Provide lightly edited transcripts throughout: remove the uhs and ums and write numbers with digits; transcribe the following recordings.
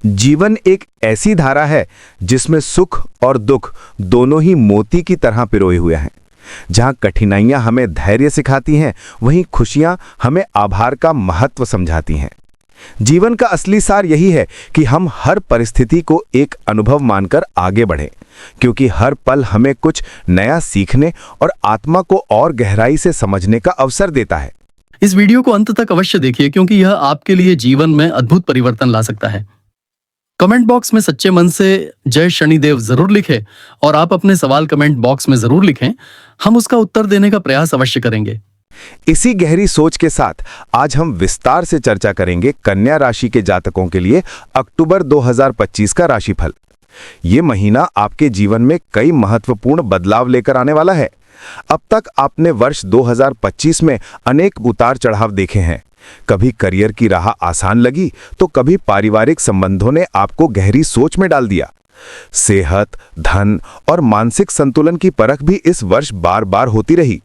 जीवन एक ऐसी धारा है जिसमें सुख और दुख दोनों ही मोती की तरह पिरोए हुए हैं। जहां कठिनाइयां हमें धैर्य सिखाती हैं, वहीं खुशियां हमें आभार का महत्व समझाती हैं। जीवन का असली सार यही है कि हम हर परिस्थिति को एक अनुभव मानकर आगे बढ़ें, क्योंकि हर पल हमें कुछ नया सीखने और आत्मा को और गहराई से समझने का अवसर देता है। इस वीडियो को अंत तक अवश्य देखिए, क्योंकि यह आपके लिए जीवन में अद्भुत परिवर्तन ला सकता है। कमेंट बॉक्स में सच्चे मन से जय शनिदेव जरूर लिखें और आप अपने सवाल कमेंट बॉक्स में जरूर लिखें। हम उसका उत्तर देने का प्रयास अवश्य करेंगे। इसी गहरी सोच के साथ आज हम विस्तार से चर्चा करेंगे कन्या राशि के जातकों के लिए अक्टूबर 2025 का राशिफल। ये महीना आपके जीवन में कई महत्वपूर्ण बदलाव लेकर आने वाला है। अब तक आपने वर्ष 2025 में अनेक उतार चढ़ाव देखे हैं। कभी करियर की राह आसान लगी तो कभी पारिवारिक संबंधों ने आपको गहरी सोच में डाल दिया। सेहत, धन और मानसिक संतुलन की परख भी इस वर्ष बार बार होती रही।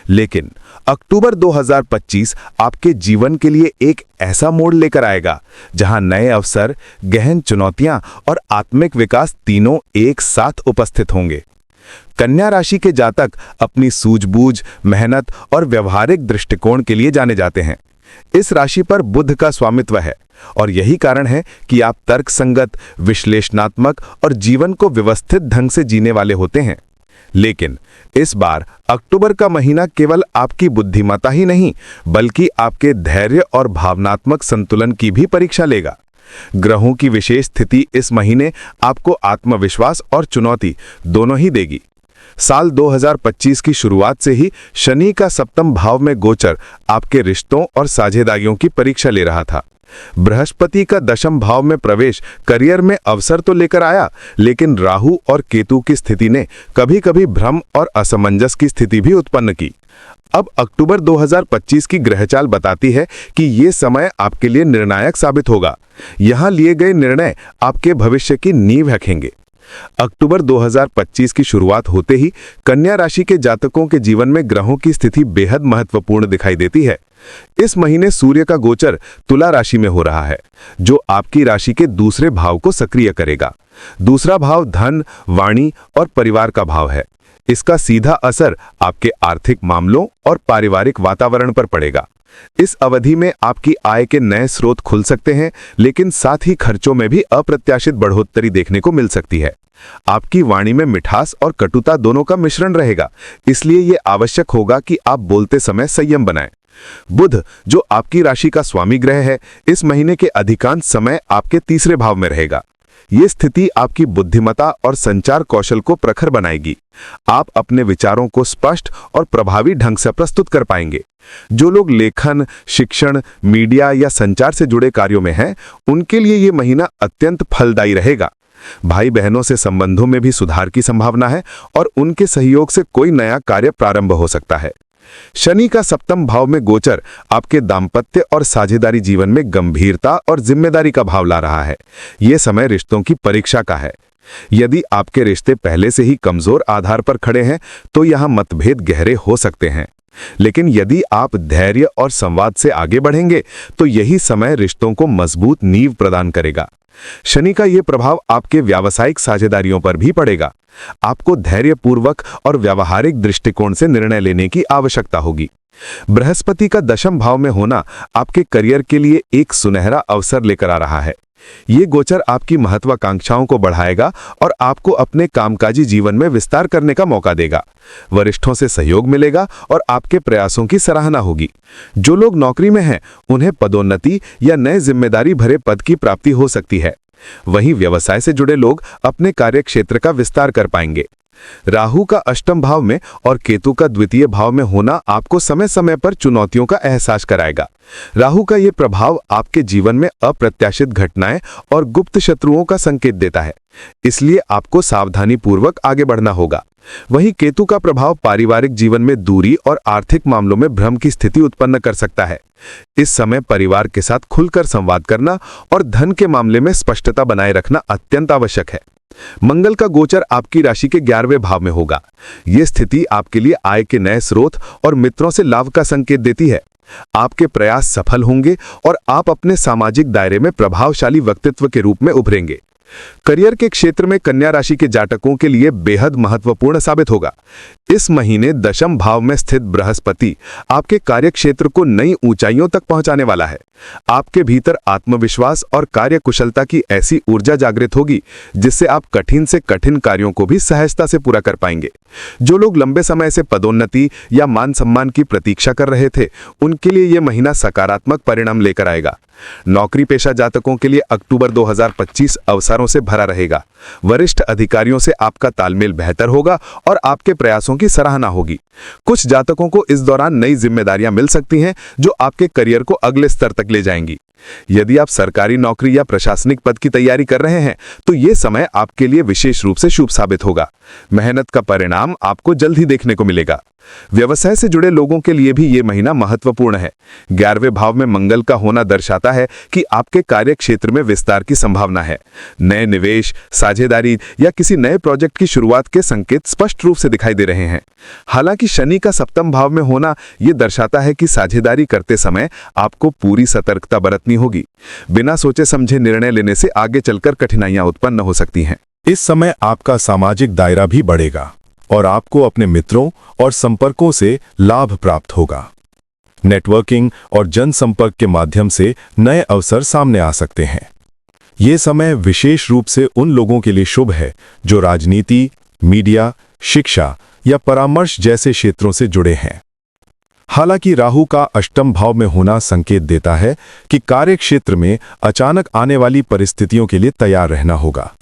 लेकिन अक्टूबर 2025 आपके जीवन के लिए एक ऐसा मोड़ लेकर आएगा जहां नए अवसर, गहन चुनौतियां और आत्मिक विकास तीनों एक साथ उपस्थित होंगे। कन्या राशि के जातक अपनी सूझबूझ, मेहनत और व्यवहारिक दृष्टिकोण के लिए जाने जाते हैं। इस राशि पर बुध का स्वामित्व है और यही कारण है कि आप तर्कसंगत, विश्लेषणात्मक और जीवन को व्यवस्थित ढंग से जीने वाले होते हैं। लेकिन इस बार अक्टूबर का महीना केवल आपकी बुद्धिमत्ता ही नहीं, बल्कि आपके धैर्य और भावनात्मक संतुलन की भी परीक्षा लेगा। ग्रहों की विशेष स्थिति इस महीने आपको आत्मविश्वास और चुनौती दोनों ही देगी। साल 2025 की शुरुआत से ही शनि का सप्तम भाव में गोचर आपके रिश्तों और साझेदारियों की परीक्षा ले रहा था। बृहस्पति का दशम भाव में प्रवेश करियर में अवसर तो लेकर आया, लेकिन राहु और केतु की स्थिति ने कभी-कभी भ्रम और असमंजस की स्थिति भी उत्पन्न की। अब अक्टूबर 2025 की ग्रहचाल बताती है कि ये समय आपके लिए निर्णायक साबित होगा। यहाँ लिए गए निर्णय आपके भविष्य की नींव रखेंगे। अक्टूबर 2025 की शुरुआत होते ही कन्या राशि के जातकों के जीवन में ग्रहों की स्थिति बेहद महत्वपूर्ण दिखाई देती है। इस महीने सूर्य का गोचर तुला राशि में हो रहा है, जो आपकी राशि के दूसरे भाव को सक्रिय करेगा। दूसरा भाव धन, वाणी और परिवार का भाव है। इसका सीधा असर आपके आर्थिक मामलों और पारिवारिक वातावरण पर पड़ेगा। इस अवधि में आपकी आय के नए स्रोत खुल सकते हैं, लेकिन साथ ही खर्चों में भी अप्रत्याशित बढ़ोतरी देखने को मिल सकती है। आपकी वाणी में मिठास और कटुता दोनों का मिश्रण रहेगा, इसलिए यह आवश्यक होगा कि आप बोलते समय संयम बनाएं। बुध, जो आपकी राशि का स्वामी ग्रह है, इस महीने के अधिकांश समय आपके तीसरे भाव में रहेगा। ये स्थिति आपकी बुद्धिमत्ता और संचार कौशल को प्रखर बनाएगी। आप अपने विचारों को स्पष्ट और प्रभावी ढंग से प्रस्तुत कर पाएंगे। जो लोग लेखन, शिक्षण, मीडिया या संचार से जुड़े कार्यों में हैं, उनके लिए ये महीना अत्यंत फलदायी रहेगा। भाई बहनों से संबंधों में भी सुधार की संभावना है और उनके सहयोग से कोई नया कार्य प्रारंभ हो सकता है। शनि का सप्तम भाव में गोचर आपके दाम्पत्य और साझेदारी जीवन में गंभीरता और जिम्मेदारी का भाव ला रहा है। यह समय रिश्तों की परीक्षा का है। यदि आपके रिश्ते पहले से ही कमजोर आधार पर खड़े हैं, तो यहाँ मतभेद गहरे हो सकते हैं। लेकिन यदि आप धैर्य और संवाद से आगे बढ़ेंगे, तो यही समय रिश्तों को मजबूत नींव प्रदान करेगा। शनि का ये प्रभाव आपके व्यावसायिक साझेदारियों पर भी पड़ेगा। आपको धैर्यपूर्वक और व्यावहारिक दृष्टिकोण से निर्णय लेने की आवश्यकता होगी। बृहस्पति का दशम भाव में होना आपके करियर के लिए एक सुनहरा अवसर लेकर आ रहा है। ये गोचर आपकी महत्वाकांक्षाओं को बढ़ाएगा और आपको अपने कामकाजी जीवन में विस्तार करने का मौका देगा। वरिष्ठों से सहयोग मिलेगा और आपके प्रयासों की सराहना होगी। जो लोग नौकरी में हैं, उन्हें पदोन्नति या नए जिम्मेदारी भरे पद की प्राप्ति हो सकती है। वहीं व्यवसाय से जुड़े लोग अपने कार्यक्षेत्र का विस्तार कर पाएंगे। राहु का अष्टम भाव में और केतु का द्वितीय भाव में होना आपको समय समय पर चुनौतियों का एहसास कराएगा। राहु का ये प्रभाव आपके जीवन में अप्रत्याशित घटनाएं और गुप्त शत्रुओं का संकेत देता है, इसलिए आपको सावधानी पूर्वक आगे बढ़ना होगा। वहीं केतु का प्रभाव पारिवारिक जीवन में दूरी और आर्थिक मामलों में भ्रम की स्थिति उत्पन्न कर सकता है। इस समय परिवार के साथ खुलकर संवाद करना और धन के मामले में स्पष्टता बनाए रखना अत्यंत आवश्यक है। मंगल का गोचर आपकी राशि के 11वें भाव में होगा। यह स्थिति आपके लिए आय के नए स्रोत और मित्रों से लाभ का संकेत देती है। आपके प्रयास सफल होंगे और आप अपने सामाजिक दायरे में प्रभावशाली व्यक्तित्व के रूप में उभरेंगे। करियर के क्षेत्र में कन्या राशि के जातकों के लिए बेहद महत्वपूर्ण साबित होगा। इस महीने दशम भाव में स्थित बृहस्पति आपके कार्य क्षेत्र को नई ऊंचाइयों तक पहुंचाने वाला है। आपके भीतर आत्मविश्वास और कार्यकुशलता की ऐसी ऊर्जा जागृत होगी जिससे आप कठिन से कठिन कार्यों को भी सहजता से पूरा कर पाएंगे। जो लोग लंबे समय से पदोन्नति या मान सम्मान की प्रतीक्षा कर रहे थे, उनके लिए यह महीना सकारात्मक परिणाम लेकर आएगा। नौकरी पेशा जातकों के लिए अक्टूबर 2025 अवसरों से भरा रहेगा। वरिष्ठ अधिकारियों से आपका तालमेल बेहतर होगा और आपके प्रयासों की सराहना होगी। कुछ जातकों को इस दौरान नई जिम्मेदारियां मिल सकती हैं जो आपके करियर को अगले स्तर तक ले जाएंगी। यदि आप सरकारी नौकरी या प्रशासनिक पद की तैयारी कर रहे हैं तो यह समय आपके लिए विशेष रूप से शुभ साबित होगा। मेहनत का परिणाम आपको जल्द ही देखने को मिलेगा। व्यवसाय से जुड़े लोगों के लिए भी यह महीना महत्वपूर्ण है। 11वें भाव में मंगल का होना दर्शाता है कि आपके कार्य क्षेत्र में विस्तार की संभावना है। नए निवेश, साझेदारी या किसी नए प्रोजेक्ट की शुरुआत के संकेत स्पष्ट रूप से दिखाई दे रहे हैं। हालांकि शनि का सप्तम भाव में होना यह दर्शाता है कि साझेदारी करते समय आपको पूरी सतर्कता बरतनी होगी। बिना सोचे समझे निर्णय लेने से आगे चलकर कठिनाइयां उत्पन्न हो सकती हैं। इस समय आपका सामाजिक दायरा भी बढ़ेगा और आपको अपने मित्रों और संपर्कों से लाभ प्राप्त होगा। नेटवर्किंग और जनसंपर्क के माध्यम से नए अवसर सामने आ सकते हैं। ये समय विशेष रूप से उन लोगों के लिए शुभ है जो राजनीति, मीडिया, शिक्षा या परामर्श जैसे क्षेत्रों से जुड़े हैं। हालांकि राहु का अष्टम भाव में होना संकेत देता है कि कार्य क्षेत्र में अचानक आने वाली परिस्थितियों के लिए तैयार रहना होगा।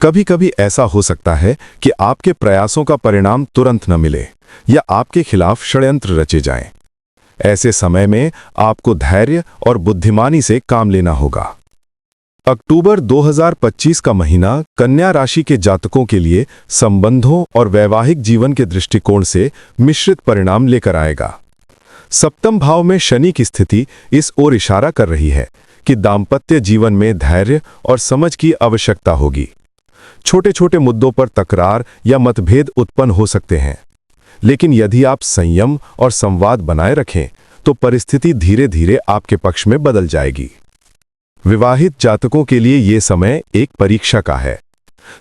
कभी कभी ऐसा हो सकता है कि आपके प्रयासों का परिणाम तुरंत न मिले या आपके खिलाफ षड्यंत्र रचे जाएं। ऐसे समय में आपको धैर्य और बुद्धिमानी से काम लेना होगा। अक्टूबर 2025 का महीना कन्या राशि के जातकों के लिए संबंधों और वैवाहिक जीवन के दृष्टिकोण से मिश्रित परिणाम लेकर आएगा। सप्तम भाव में शनि की स्थिति इस ओर इशारा कर रही है कि दाम्पत्य जीवन में धैर्य और समझ की आवश्यकता होगी। छोटे छोटे मुद्दों पर तकरार या मतभेद उत्पन्न हो सकते हैं, लेकिन यदि आप संयम और संवाद बनाए रखें तो परिस्थिति धीरे धीरे आपके पक्ष में बदल जाएगी। विवाहित जातकों के लिए यह समय एक परीक्षा का है।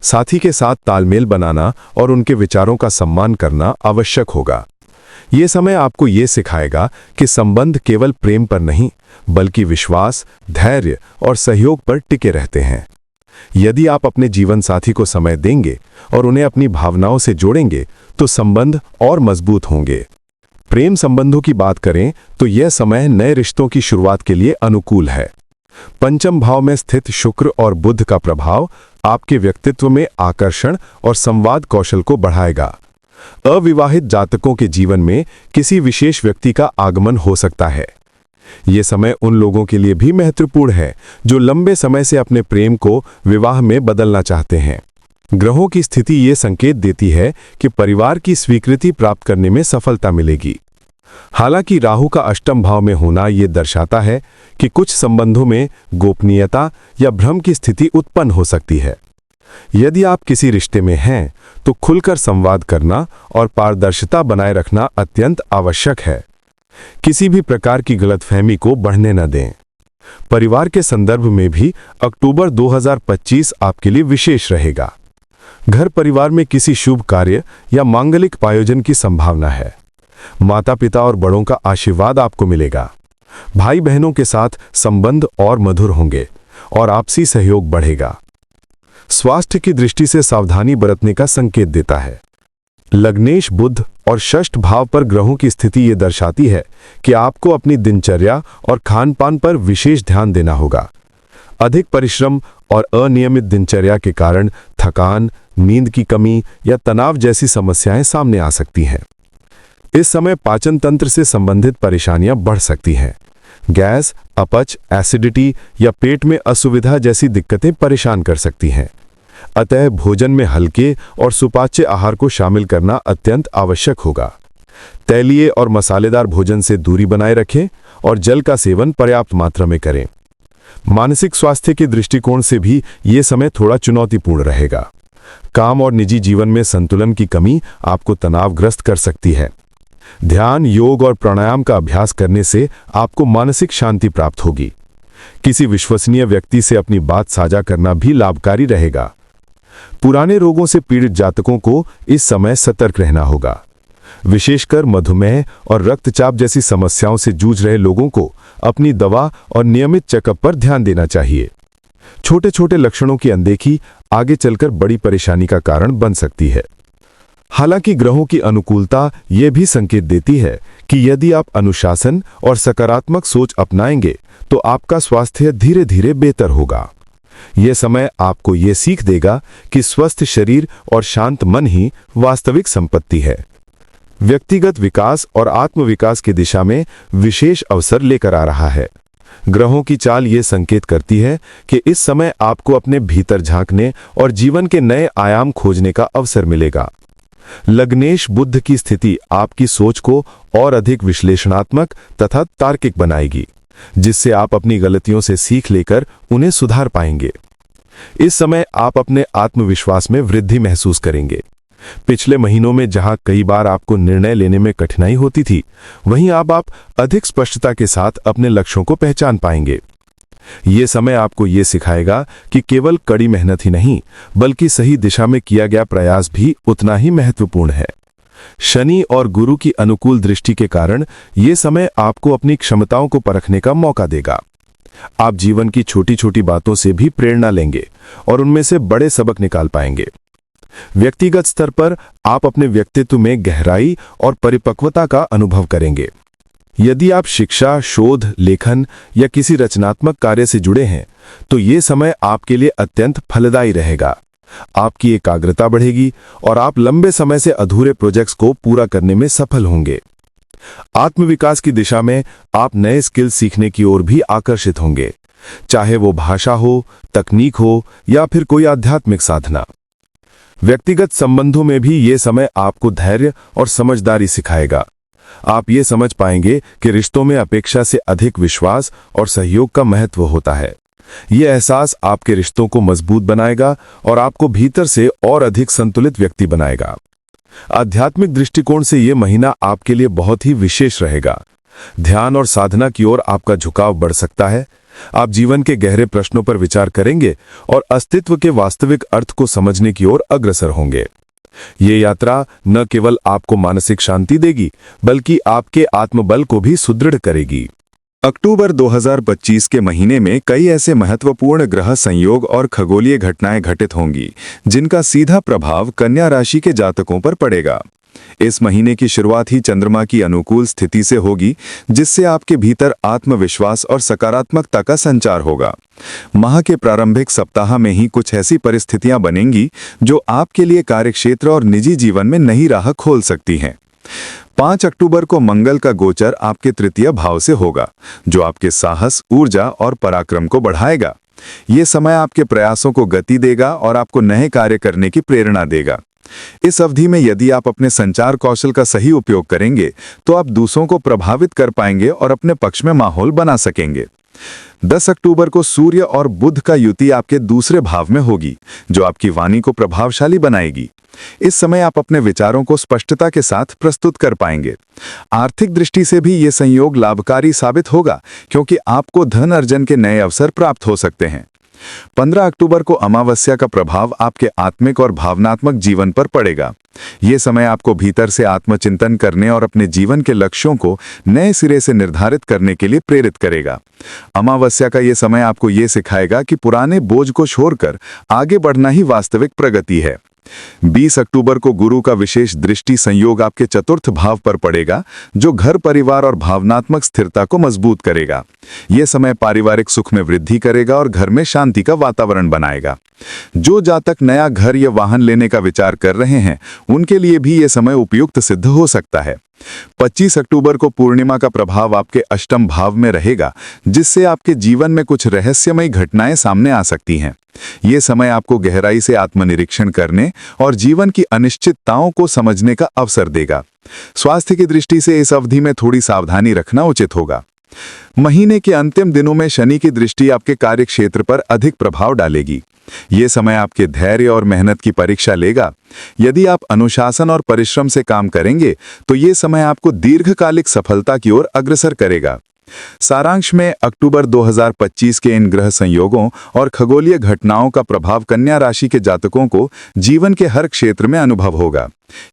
साथी के साथ तालमेल बनाना और उनके विचारों का सम्मान करना आवश्यक होगा। यह समय आपको यह सिखाएगा कि संबंध केवल प्रेम पर नहीं बल्कि विश्वास, धैर्य और सहयोग पर टिके रहते हैं। यदि आप अपने जीवन साथी को समय देंगे और उन्हें अपनी भावनाओं से जोड़ेंगे तो संबंध और मजबूत होंगे। प्रेम संबंधों की बात करें तो यह समय नए रिश्तों की शुरुआत के लिए अनुकूल है। पंचम भाव में स्थित शुक्र और बुध का प्रभाव आपके व्यक्तित्व में आकर्षण और संवाद कौशल को बढ़ाएगा। अविवाहित जातकों के जीवन में किसी विशेष व्यक्ति का आगमन हो सकता है। ये समय उन लोगों के लिए भी महत्वपूर्ण है जो लंबे समय से अपने प्रेम को विवाह में बदलना चाहते हैं। ग्रहों की स्थिति ये संकेत देती है कि परिवार की स्वीकृति प्राप्त करने में सफलता मिलेगी। हालांकि राहु का अष्टम भाव में होना ये दर्शाता है कि कुछ संबंधों में गोपनीयता या भ्रम की स्थिति उत्पन्न हो सकती है। यदि आप किसी रिश्ते में हैं तो खुलकर संवाद करना और पारदर्शिता बनाए रखना अत्यंत आवश्यक है। किसी भी प्रकार की गलतफहमी को बढ़ने न दें। परिवार के संदर्भ में भी अक्टूबर 2025 आपके लिए विशेष रहेगा। घर परिवार में किसी शुभ कार्य या मांगलिक आयोजन की संभावना है। माता पिता और बड़ों का आशीर्वाद आपको मिलेगा। भाई बहनों के साथ संबंध और मधुर होंगे और आपसी सहयोग बढ़ेगा। स्वास्थ्य की दृष्टि से सावधानी बरतने का संकेत देता है। लग्नेश बुध और षष्ठ भाव पर ग्रहों की स्थिति ये दर्शाती है कि आपको अपनी दिनचर्या और खान पान पर विशेष ध्यान देना होगा। अधिक परिश्रम और अनियमित दिनचर्या के कारण थकान, नींद की कमी या तनाव जैसी समस्याएं सामने आ सकती हैं। इस समय पाचन तंत्र से संबंधित परेशानियां बढ़ सकती हैं। गैस, अपच, एसिडिटी या पेट में असुविधा जैसी दिक्कतें परेशान कर सकती हैं। अतः भोजन में हल्के और सुपाच्य आहार को शामिल करना अत्यंत आवश्यक होगा। तैलीय और मसालेदार भोजन से दूरी बनाए रखें और जल का सेवन पर्याप्त मात्रा में करें। मानसिक स्वास्थ्य के दृष्टिकोण से भी ये समय थोड़ा चुनौतीपूर्ण रहेगा। काम और निजी जीवन में संतुलन की कमी आपको तनावग्रस्त कर सकती है। ध्यान, योग और प्राणायाम का अभ्यास करने से आपको मानसिक शांति प्राप्त होगी। किसी विश्वसनीय व्यक्ति से अपनी बात साझा करना भी लाभकारी रहेगा। पुराने रोगों से पीड़ित जातकों को इस समय सतर्क रहना होगा। विशेषकर मधुमेह और रक्तचाप जैसी समस्याओं से जूझ रहे लोगों को अपनी दवा और नियमित चेकअप पर ध्यान देना चाहिए। छोटे छोटे लक्षणों की अनदेखी आगे चलकर बड़ी परेशानी का कारण बन सकती है। हालांकि ग्रहों की अनुकूलता ये भी संकेत देती है कि यदि आप अनुशासन और सकारात्मक सोच अपनाएंगे तो आपका स्वास्थ्य धीरे धीरे बेहतर होगा। यह समय आपको ये सीख देगा कि स्वस्थ शरीर और शांत मन ही वास्तविक संपत्ति है। व्यक्तिगत विकास और आत्मविकास की दिशा में विशेष अवसर लेकर आ रहा है। ग्रहों की चाल ये संकेत करती है कि इस समय आपको अपने भीतर झांकने और जीवन के नए आयाम खोजने का अवसर मिलेगा। लग्नेश बुध की स्थिति आपकी सोच को और अधिक विश्लेषणात्मक तथा तार्किक बनाएगी, जिससे आप अपनी गलतियों से सीख लेकर उन्हें सुधार पाएंगे। इस समय आप अपने आत्मविश्वास में वृद्धि महसूस करेंगे। पिछले महीनों में जहां कई बार आपको निर्णय लेने में कठिनाई होती थी, वहीं अब आप अधिक स्पष्टता के साथ अपने लक्ष्यों को पहचान पाएंगे। ये समय आपको ये सिखाएगा कि केवल कड़ी मेहनत ही नहीं, बल्कि सही दिशा में किया गया प्रयास भी उतना ही महत्वपूर्ण है। शनि और गुरु की अनुकूल दृष्टि के कारण ये समय आपको अपनी क्षमताओं को परखने का मौका देगा। आप जीवन की छोटी छोटी बातों से भी प्रेरणा लेंगे और उनमें से बड़े सबक निकाल पाएंगे। व्यक्तिगत स्तर पर आप अपने व्यक्तित्व में गहराई और परिपक्वता का अनुभव करेंगे। यदि आप शिक्षा, शोध, लेखन या किसी रचनात्मक कार्य से जुड़े हैं, तो ये समय आपके लिए अत्यंत फलदायी रहेगा। आपकी एकाग्रता बढ़ेगी और आप लंबे समय से अधूरे प्रोजेक्ट्स को पूरा करने में सफल होंगे। आत्मविकास की दिशा में आप नए स्किल सीखने की ओर भी आकर्षित होंगे, चाहे वो भाषा हो, तकनीक हो या फिर कोई आध्यात्मिक साधना। व्यक्तिगत संबंधों में भी ये समय आपको धैर्य और समझदारी सिखाएगा। आप ये समझ पाएंगे कि रिश्तों में अपेक्षा से अधिक विश्वास और सहयोग का महत्व होता है। यह एहसास आपके रिश्तों को मजबूत बनाएगा और आपको भीतर से और अधिक संतुलित व्यक्ति बनाएगा। आध्यात्मिक दृष्टिकोण से यह महीना आपके लिए बहुत ही विशेष रहेगा। ध्यान और साधना की ओर आपका झुकाव बढ़ सकता है। आप जीवन के गहरे प्रश्नों पर विचार करेंगे और अस्तित्व के वास्तविक अर्थ को समझने की ओर अग्रसर होंगे। ये यात्रा न केवल आपको मानसिक शांति देगी, बल्कि आपके आत्मबल को भी सुदृढ़ करेगी। अक्टूबर 2025 के महीने में कई ऐसे महत्वपूर्ण ग्रह संयोग और खगोलीय घटनाएं घटित होंगी, जिनका सीधा प्रभाव कन्या राशि के जातकों पर पड़ेगा। इस महीने की शुरुआत ही चंद्रमा की अनुकूल स्थिति से होगी, जिससे आपके भीतर आत्मविश्वास और सकारात्मकता का संचार होगा। माह के प्रारंभिक सप्ताह में ही कुछ ऐसी परिस्थितियां बनेंगी जो आपके लिए कार्यक्षेत्र और निजी जीवन में नई राह खोल सकती हैं। 5 अक्टूबर को मंगल का गोचर आपके तृतीय भाव से होगा, जो आपके साहस, ऊर्जा और पराक्रम को बढ़ाएगा। ये समय आपके प्रयासों को गति देगा और आपको नए कार्य करने की प्रेरणा देगा। इस अवधि में यदि आप अपने संचार कौशल का सही उपयोग करेंगे, तो आप दूसरों को प्रभावित कर पाएंगे और अपने पक्ष में माहौल बना सकेंगे। 10 अक्टूबर को सूर्य और बुध का युति आपके दूसरे भाव में होगी, जो आपकी वाणी को प्रभावशाली बनाएगी। इस समय आप अपने विचारों को स्पष्टता के साथ प्रस्तुत कर पाएंगे। आर्थिक दृष्टि से भी ये संयोग लाभकारी साबित होगा, क्योंकि आपको धन अर्जन के नए अवसर प्राप्त हो सकते हैं। 15 अक्टूबर को अमावस्या का प्रभाव आपके आत्मिक और भावनात्मक जीवन पर पड़ेगा। ये समय आपको भीतर से आत्मचिंतन करने और अपने जीवन के लक्ष्यों को नए सिरे से निर्धारित करने के लिए प्रेरित करेगा। अमावस्या का ये समय आपको ये सिखाएगा कि पुराने बोझ को छोड़कर आगे बढ़ना ही वास्तविक प्रगति है। 20 अक्टूबर को गुरु का विशेष दृष्टि संयोग आपके चतुर्थ भाव पर पड़ेगा, जो घर, परिवार और भावनात्मक स्थिरता को मजबूत करेगा। यह समय पारिवारिक सुख में वृद्धि करेगा और घर में शांति का वातावरण बनाएगा। जो जातक नया घर या वाहन लेने का विचार कर रहे हैं, उनके लिए भी यह समय उपयुक्त सिद्ध हो सकता है। 25 अक्टूबर को पूर्णिमा का प्रभाव आपके अष्टम भाव में रहेगा, जिससे आपके जीवन में कुछ रहस्यमयी घटनाएं सामने आ सकती हैं। ये समय आपको गहराई से आत्मनिरीक्षण करने और जीवन की अनिश्चितताओं को समझने का अवसर देगा। स्वास्थ्य की दृष्टि से इस अवधि में थोड़ी सावधानी रखना उचित होगा। महीने के अंतिम दिनों में शनि की दृष्टि आपके कार्य क्षेत्र पर अधिक प्रभाव डालेगी। ये समय आपके धैर्य और मेहनत की परीक्षा लेगा। यदि आप अनुशासन और परिश्रम से काम करेंगे तो ये समय आपको दीर्घकालिक सफलता की ओर अग्रसर करेगा। सारांश में अक्टूबर 2025 के इन ग्रह संयोगों और खगोलीय घटनाओं का प्रभाव कन्या राशि के जातकों को जीवन के हर क्षेत्र में अनुभव होगा।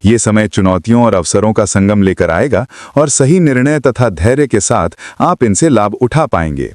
ये समय चुनौतियों और अवसरों का संगम लेकर आएगा और सही निर्णय तथा धैर्य के साथ आप इनसे लाभ उठा पाएंगे।